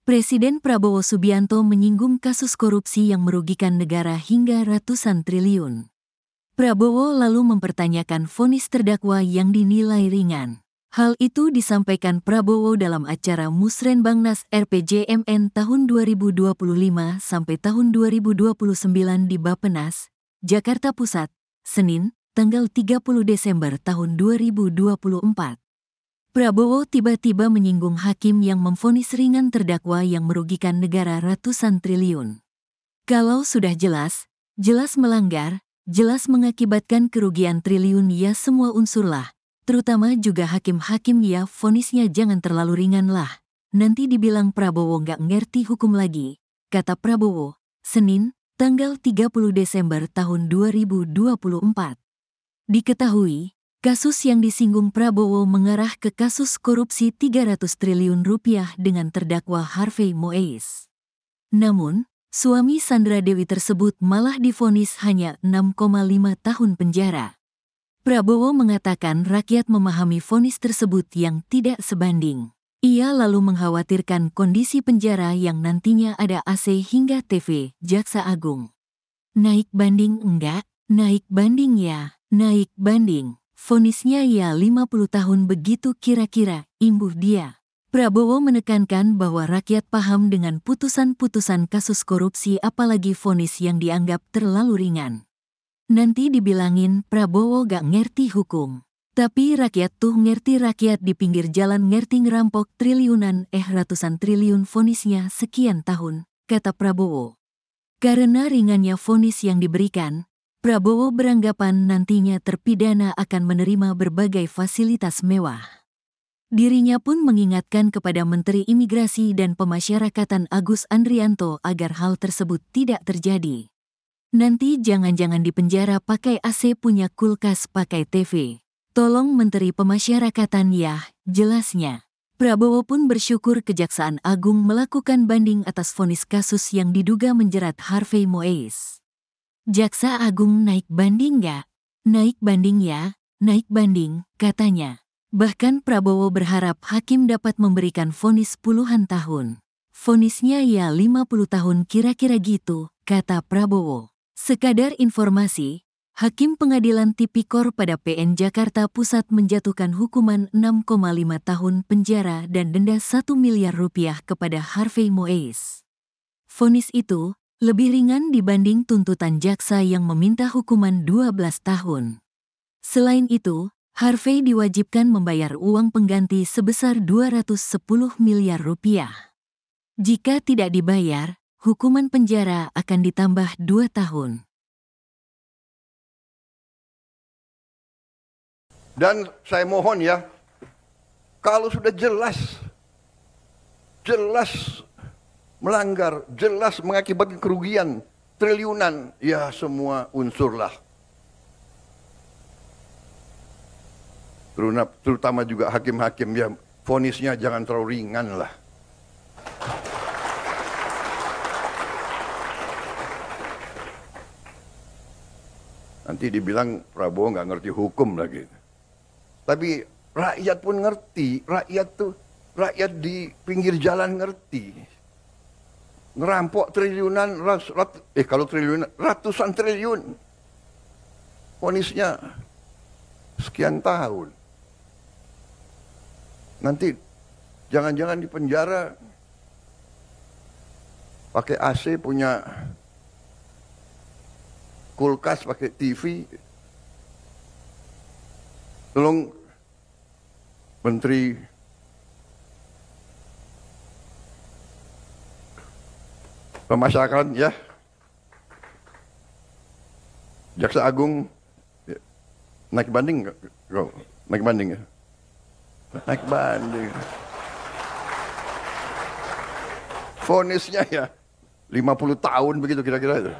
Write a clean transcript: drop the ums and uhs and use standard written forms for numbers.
Presiden Prabowo Subianto menyinggung kasus korupsi yang merugikan negara hingga ratusan triliun. Prabowo lalu mempertanyakan vonis terdakwa yang dinilai ringan. Hal itu disampaikan Prabowo dalam acara Musrenbangnas RPJMN tahun 2025 sampai tahun 2029 di Bappenas, Jakarta Pusat, Senin, tanggal 30 Desember tahun 2024. Prabowo tiba-tiba menyinggung hakim yang memvonis ringan terdakwa yang merugikan negara ratusan triliun. Kalau sudah jelas melanggar, jelas mengakibatkan kerugian triliun, ya semua unsurlah, terutama juga hakim-hakim, ya vonisnya jangan terlalu ringan lah. Nanti dibilang Prabowo nggak ngerti hukum lagi, kata Prabowo, Senin, tanggal 30 Desember tahun 2024. Diketahui, kasus yang disinggung Prabowo mengarah ke kasus korupsi 300 triliun rupiah dengan terdakwa Harvey Moeis. Namun, suami Sandra Dewi tersebut malah divonis hanya 6,5 tahun penjara. Prabowo mengatakan rakyat memahami vonis tersebut yang tidak sebanding. Ia lalu mengkhawatirkan kondisi penjara yang nantinya ada AC hingga TV, Jaksa Agung. Naik banding enggak? Naik banding ya, naik banding. Vonisnya ya 50 tahun begitu kira-kira, imbuh dia. Prabowo menekankan bahwa rakyat paham dengan putusan-putusan kasus korupsi, apalagi vonis yang dianggap terlalu ringan. Nanti dibilangin Prabowo gak ngerti hukum. Tapi rakyat tuh ngerti, rakyat di pinggir jalan ngerti ngerampok triliunan ratusan triliun vonisnya sekian tahun, kata Prabowo. Karena ringannya vonis yang diberikan, Prabowo beranggapan nantinya terpidana akan menerima berbagai fasilitas mewah. Dirinya pun mengingatkan kepada Menteri Imigrasi dan Pemasyarakatan Agus Andrianto agar hal tersebut tidak terjadi. Nanti jangan-jangan dipenjara pakai AC, punya kulkas, pakai TV. Tolong Menteri Pemasyarakatan ya, jelasnya. Prabowo pun bersyukur Kejaksaan Agung melakukan banding atas vonis kasus yang diduga menjerat Harvey Moeis. Jaksa Agung naik banding nggak? Naik banding ya, naik banding, katanya. Bahkan Prabowo berharap hakim dapat memberikan vonis puluhan tahun. Vonisnya ya 50 tahun kira-kira gitu, kata Prabowo. Sekadar informasi, Hakim Pengadilan Tipikor pada PN Jakarta Pusat menjatuhkan hukuman 6,5 tahun penjara dan denda 1 miliar rupiah kepada Harvey Moeis. Vonis itu lebih ringan dibanding tuntutan jaksa yang meminta hukuman 12 tahun. Selain itu, Harvey diwajibkan membayar uang pengganti sebesar 210 miliar rupiah. Jika tidak dibayar, hukuman penjara akan ditambah 2 tahun. Dan saya mohon ya, kalau sudah jelas melanggar, jelas mengakibatkan kerugian triliunan, ya semua unsurlah. Terutama juga hakim-hakim, ya vonisnya jangan terlalu ringan lah. Nanti dibilang Prabowo nggak ngerti hukum lagi. Tapi rakyat pun ngerti, rakyat di pinggir jalan ngerti. Ngerampok triliunan, kalau triliunan, ratusan triliun. Vonisnya sekian tahun. Nanti jangan-jangan di penjara pakai AC, punya kulkas, pakai TV. Tolong Menteri Pemasyarakatan ya, Jaksa Agung ya. Naik banding nggak? Naik banding ya? Naik banding. Vonisnya ya 50 tahun begitu kira-kira itu.